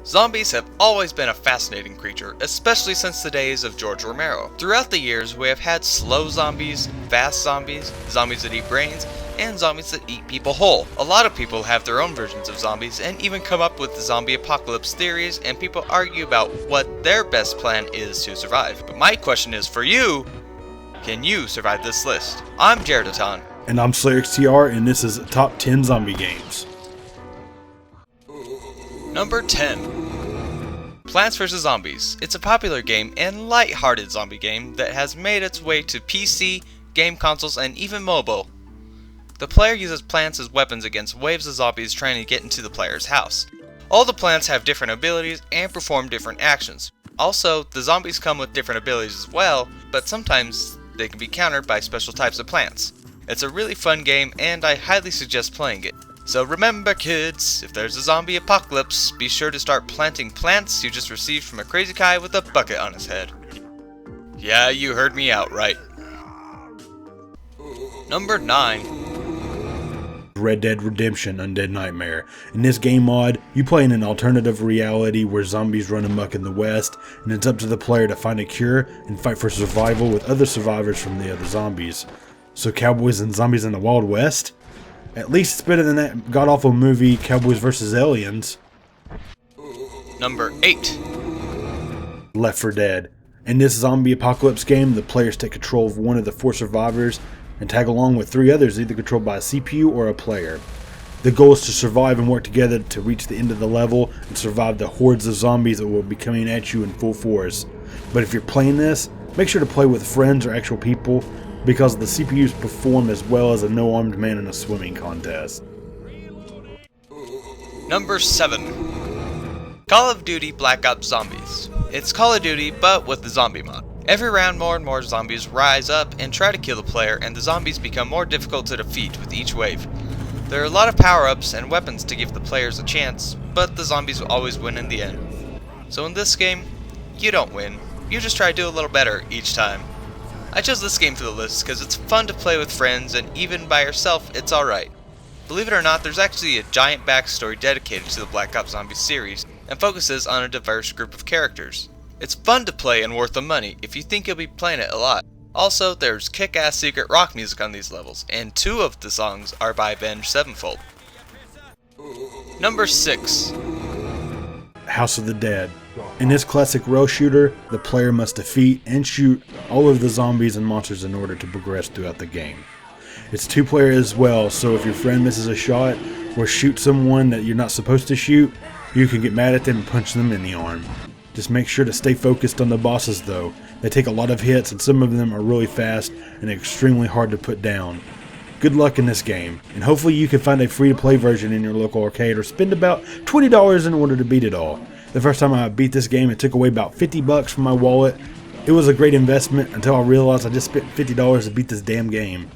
Zombies have always been a fascinating creature, especially since the days of George Romero. Throughout the years, we have had slow zombies, fast zombies, zombies that eat brains, and zombies that eat people whole. A lot of people have their own versions of zombies and even come up with zombie apocalypse theories, and people argue about what their best plan is to survive. But my question is for you, can you survive this list? I'm Jaredaton. And I'm SlayerXTR, and this is Top 10 Zombie Games. Number 10. Plants vs. Zombies. It's a popular game and light-hearted zombie game that has made its way to PC, game consoles, and even mobile. The player uses plants as weapons against waves of zombies trying to get into the player's house. All the plants have different abilities and perform different actions. Also, the zombies come with different abilities as well, but sometimes they can be countered by special types of plants. It's a really fun game and I highly suggest playing it. So remember kids, if there's a zombie apocalypse, be sure to start planting plants you just received from a crazy guy with a bucket on his head. Yeah, you heard me out right. Number 9. Red Dead Redemption Undead Nightmare. In this game mod, you play in an alternative reality where zombies run amok in the West, and it's up to the player to find a cure and fight for survival with other survivors from the other zombies. So cowboys and zombies in the Wild West? At least it's better than that god-awful movie Cowboys vs. Aliens. Number 8. Left 4 Dead. In this zombie apocalypse game, the players take control of one of the 4 survivors and tag along with 3 others either controlled by a CPU or a player. The goal is to survive and work together to reach the end of the level and survive the hordes of zombies that will be coming at you in full force. But if you're playing this, make sure to play with friends or actual people, because the CPUs perform as well as a no-armed man in a swimming contest. Number 7. Call of Duty Black Ops Zombies. It's Call of Duty, but with the zombie mod. Every round more and more zombies rise up and try to kill the player, and the zombies become more difficult to defeat with each wave. There are a lot of power-ups and weapons to give the players a chance, but the zombies will always win in the end. So in this game, you don't win, you just try to do a little better each time. I chose this game for the list because it's fun to play with friends, and even by yourself it's alright. Believe it or not, there's actually a giant backstory dedicated to the Black Ops Zombies series, and focuses on a diverse group of characters. It's fun to play and worth the money if you think you'll be playing it a lot. Also, there's kick-ass secret rock music on these levels, and 2 of the songs are by Avenged Sevenfold. Number 6. House of the Dead. In this classic rail shooter, the player must defeat and shoot all of the zombies and monsters in order to progress throughout the game. It's 2-player as well, so if your friend misses a shot or shoots someone that you're not supposed to shoot, you can get mad at them and punch them in the arm. Just make sure to stay focused on the bosses though. They take a lot of hits and some of them are really fast and extremely hard to put down. Good luck in this game, and hopefully you can find a free-to-play version in your local arcade or spend about $20 in order to beat it all. The first time I beat this game, it took away about $50 from my wallet. It was a great investment until I realized I just spent $50 to beat this damn game.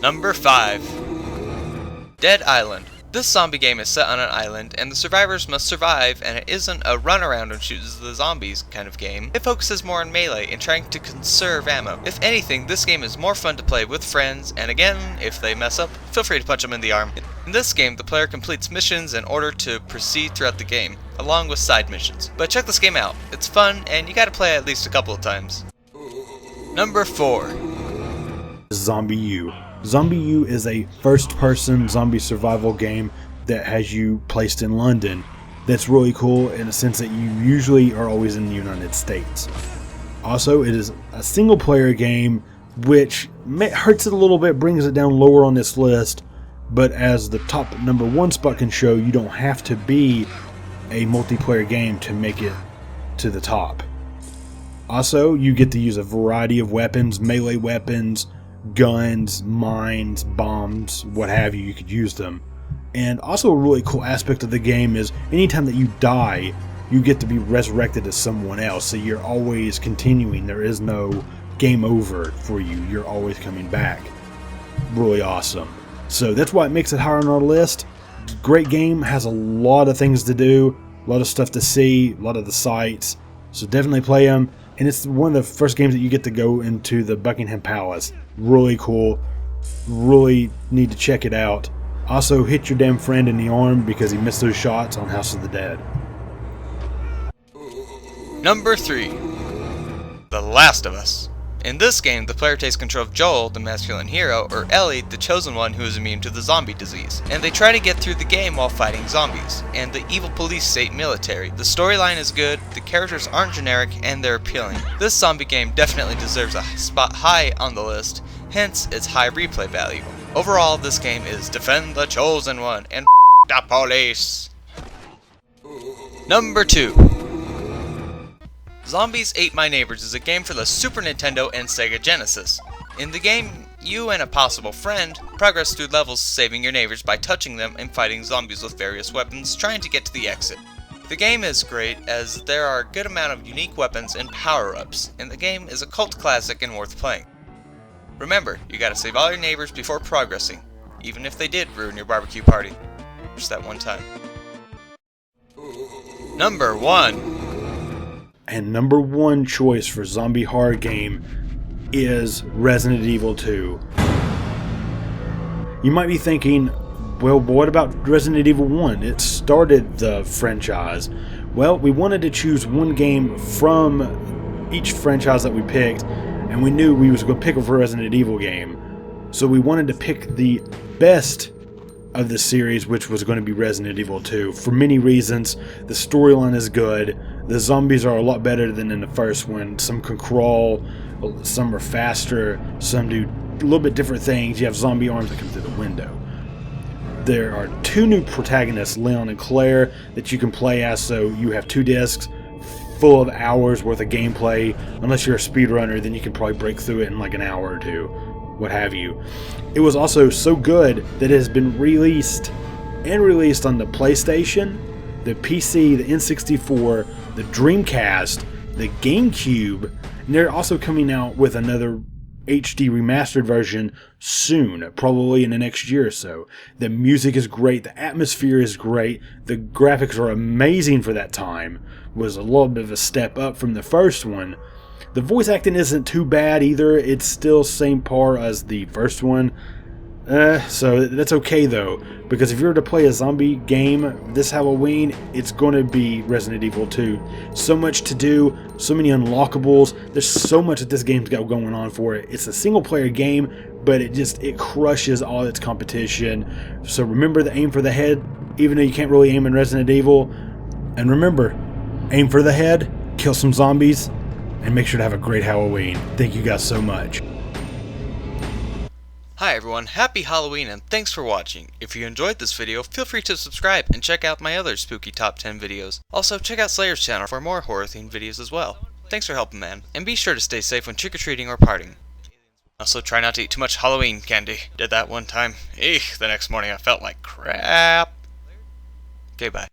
Number 5. Dead Island. This zombie game is set on an island, and the survivors must survive, and it isn't a run around and shoot the zombies kind of game. It focuses more on melee and trying to conserve ammo. If anything, this game is more fun to play with friends, and again, if they mess up, feel free to punch them in the arm. In this game, the player completes missions in order to proceed throughout the game, along with side missions. But check this game out. It's fun, and you gotta play it at least a couple of times. Number 4. Zombie U. Zombie U is a first-person zombie survival game that has you placed in London. That's really cool in a sense that you usually are always in the United States. Also, it is a single-player game, which hurts it a little bit, brings it down lower on this list, but as the top number 1 spot can show, you don't have to be a multiplayer game to make it to the top. Also, you get to use a variety of weapons, melee weapons, guns, mines, bombs, what have you could use them. And also a really cool aspect of the game is anytime that you die, you get to be resurrected as someone else, so you're always continuing. There is no game over for you, you're always coming back. Really awesome. So that's why it makes it higher on our list. Great game, has a lot of things to do, a lot of stuff to see, a lot of the sights, so definitely play them. And it's one of the first games that you get to go into the Buckingham Palace. Really cool. Really need to check it out. Also, hit your damn friend in the arm because he missed those shots on House of the Dead. Number 3. The Last of Us. In this game, the player takes control of Joel, the masculine hero, or Ellie, the chosen one who is immune to the zombie disease, and they try to get through the game while fighting zombies, and the evil police state military. The storyline is good, the characters aren't generic, and they're appealing. This zombie game definitely deserves a spot high on the list, hence its high replay value. Overall, this game is Defend the Chosen One and the police. Number 2. Zombies Ate My Neighbors is a game for the Super Nintendo and Sega Genesis. In the game, you and a possible friend progress through levels saving your neighbors by touching them and fighting zombies with various weapons, trying to get to the exit. The game is great as there are a good amount of unique weapons and power-ups, and the game is a cult classic and worth playing. Remember, you gotta save all your neighbors before progressing, even if they did ruin your barbecue party. Just that one time. Number 1. And number 1 choice for zombie horror game is Resident Evil 2. You might be thinking, well, what about Resident Evil 1? It started the franchise. Well, we wanted to choose one game from each franchise that we picked, and we knew we was going to pick a Resident Evil game. So we wanted to pick the best of the series, which was going to be Resident Evil 2. For many reasons, the storyline is good, the zombies are a lot better than in the first one. Some can crawl, some are faster, some do a little bit different things. You have zombie arms that come through the window. There are 2 new protagonists, Leon and Claire, that you can play as, so you have 2 discs full of hours worth of gameplay. Unless you're a speedrunner, then you can probably break through it in like an hour or 2. What have you. It was also so good that it has been released on the PlayStation, the PC, the N64, the Dreamcast, the GameCube, and they're also coming out with another HD remastered version soon, probably in the next year or so. The music is great, the atmosphere is great, the graphics are amazing for that time. It was a little bit of a step up from the first one. The voice acting isn't too bad either. It's still same par as the first one. So that's okay though, because if you were to play a zombie game this Halloween, it's going to be Resident Evil 2. So much to do, so many unlockables. There's so much that this game's got going on for it. It's a single player game, but it crushes all its competition. So remember to aim for the head, even though you can't really aim in Resident Evil. And remember, aim for the head, kill some zombies, and make sure to have a great Halloween. Thank you guys so much. Hi everyone, happy Halloween and thanks for watching. If you enjoyed this video, feel free to subscribe and check out my other spooky top 10 videos. Also, check out Slayer's channel for more horror themed videos as well. Thanks for helping, man. And be sure to stay safe when trick-or-treating or partying. Also, try not to eat too much Halloween candy. Did that one time. Eek, the next morning I felt like crap. Okay, bye.